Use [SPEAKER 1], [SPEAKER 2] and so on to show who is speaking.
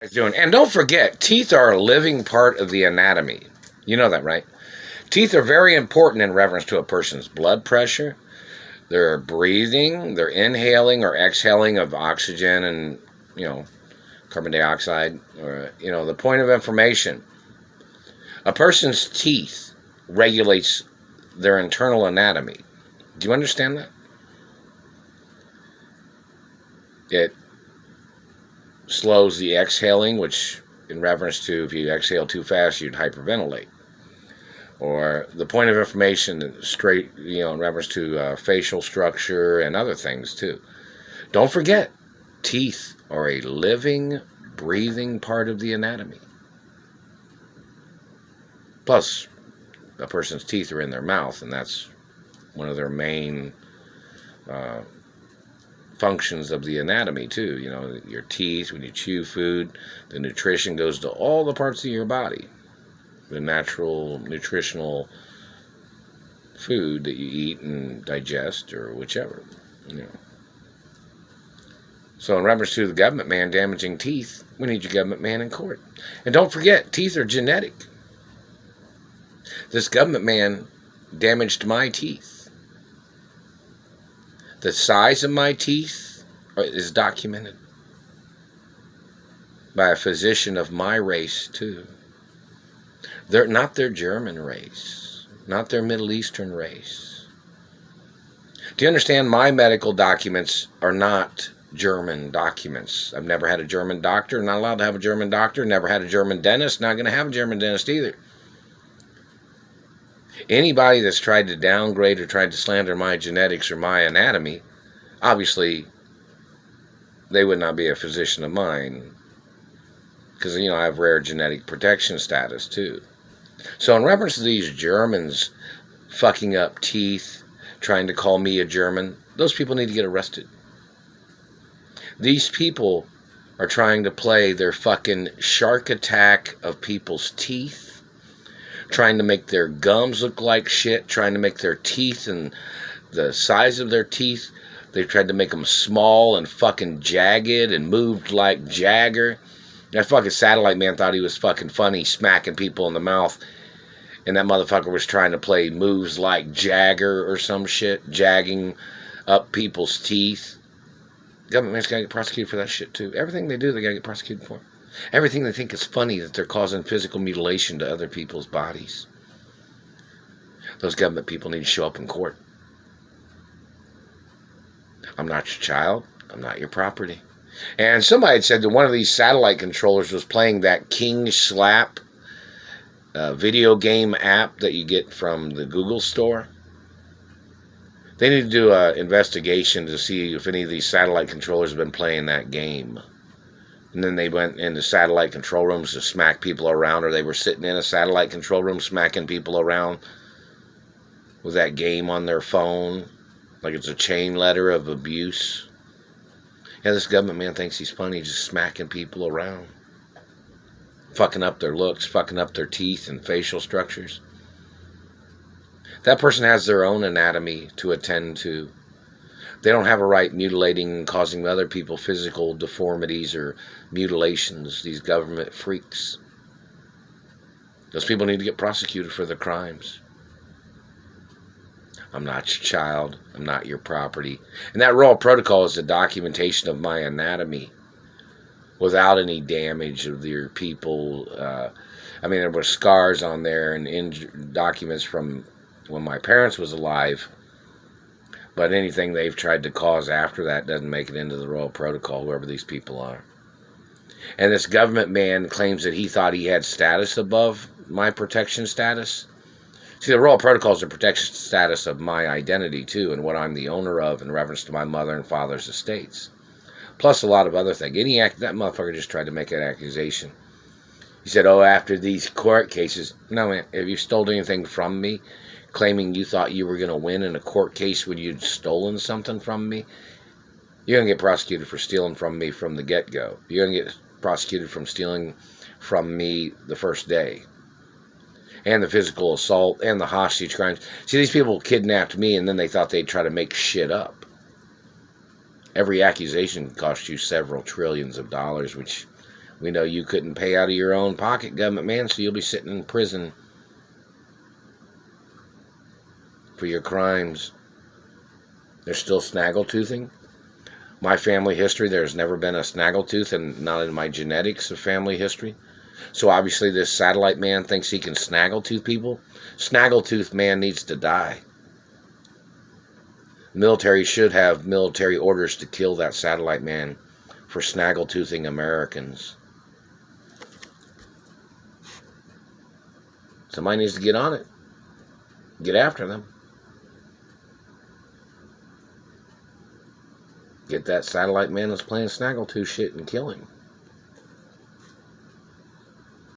[SPEAKER 1] Doing, and don't forget, teeth are a living part of the anatomy. You know that, right? Teeth are very important in reference to a person's blood pressure, their breathing, their inhaling or exhaling of oxygen and, you know, carbon dioxide, or, you know, the point of information. A person's teeth regulates their internal anatomy. Do you understand that? It slows the exhaling, which in reference to if you exhale too fast, you'd hyperventilate. Or the point of information straight, you know, in reference to facial structure and other things too. Don't forget, teeth are a living, breathing part of the anatomy. Plus, a person's teeth are in their mouth, and that's one of their main functions of the anatomy too. You know, your teeth, when you chew food, the nutrition goes to all the parts of your body. The natural nutritional food that you eat and digest, or whichever. You know. So in reference to the government man damaging teeth, we need your government man in court. And don't forget, teeth are genetic. This government man damaged my teeth. The size of my teeth is documented by a physician of my race too. They're not their German race, not their Middle Eastern race. Do you understand? My medical documents are not German documents. I've never had a German doctor, not allowed to have a German doctor, never had a German dentist, not going to have a German dentist either. Anybody that's tried to downgrade or tried to slander my genetics or my anatomy, obviously they would not be a physician of mine, because, you know, I have rare genetic protection status too. So in reference to these Germans fucking up teeth, trying to call me a German, those people need to get arrested. These people are trying to play their fucking shark attack of people's teeth, trying to make their gums look like shit, trying to make their teeth and the size of their teeth, they've tried to make them small and fucking jagged and moved like Jagger. That fucking satellite man thought he was fucking funny, smacking people in the mouth, and that motherfucker was trying to play moves like Jagger or some shit, jagging up people's teeth. Government man's gotta get prosecuted for that shit too. Everything they do, they gotta get prosecuted for. Everything they think is funny that they're causing physical mutilation to other people's bodies. Those government people need to show up in court. I'm not your child. I'm not your property. And somebody had said that one of these satellite controllers was playing that King Slap video game app that you get from the Google store. They need to do an investigation to see if any of these satellite controllers have been playing that game. And then they went into satellite control rooms to smack people around, or they were sitting in a satellite control room smacking people around with that game on their phone, like it's a chain letter of abuse. Yeah, this government man thinks he's funny, just smacking people around, fucking up their looks, fucking up their teeth and facial structures. That person has their own anatomy to attend to. They don't have a right mutilating, causing other people physical deformities or mutilations, these government freaks. Those people need to get prosecuted for their crimes. I'm not your child. I'm not your property. And that Royal Protocol is a documentation of my anatomy without any damage of your people. I mean, there were scars on there and documents from when my parents was alive. But anything they've tried to cause after that doesn't make it into the Royal Protocol, whoever these people are. And this government man claims that he thought he had status above my protection status. See, the Royal Protocol is the protection status of my identity, too, and what I'm the owner of in reference to my mother and father's estates. Plus a lot of other things. That motherfucker just tried to make an accusation. He said, oh, after these court cases. No, man, have you stolen anything from me? Claiming you thought you were going to win in a court case when you'd stolen something from me? You're going to get prosecuted for stealing from me from the get-go. You're going to get prosecuted from stealing from me the first day. And the physical assault, and the hostage crimes. See, these people kidnapped me, and then they thought they'd try to make shit up. Every accusation cost you several trillions of dollars, which We know you couldn't pay out of your own pocket, government man, so you'll be sitting in prison for your crimes. They're still snaggletoothing. My family history, there's never been a snaggletooth, and not in my genetics of family history. So obviously this satellite man thinks he can snaggletooth people. Snaggletooth man needs to die. Military should have military orders to kill that satellite man for snaggletoothing Americans. Somebody needs to get on it. Get after them. Get that satellite man that's playing snaggletooth shit and kill him.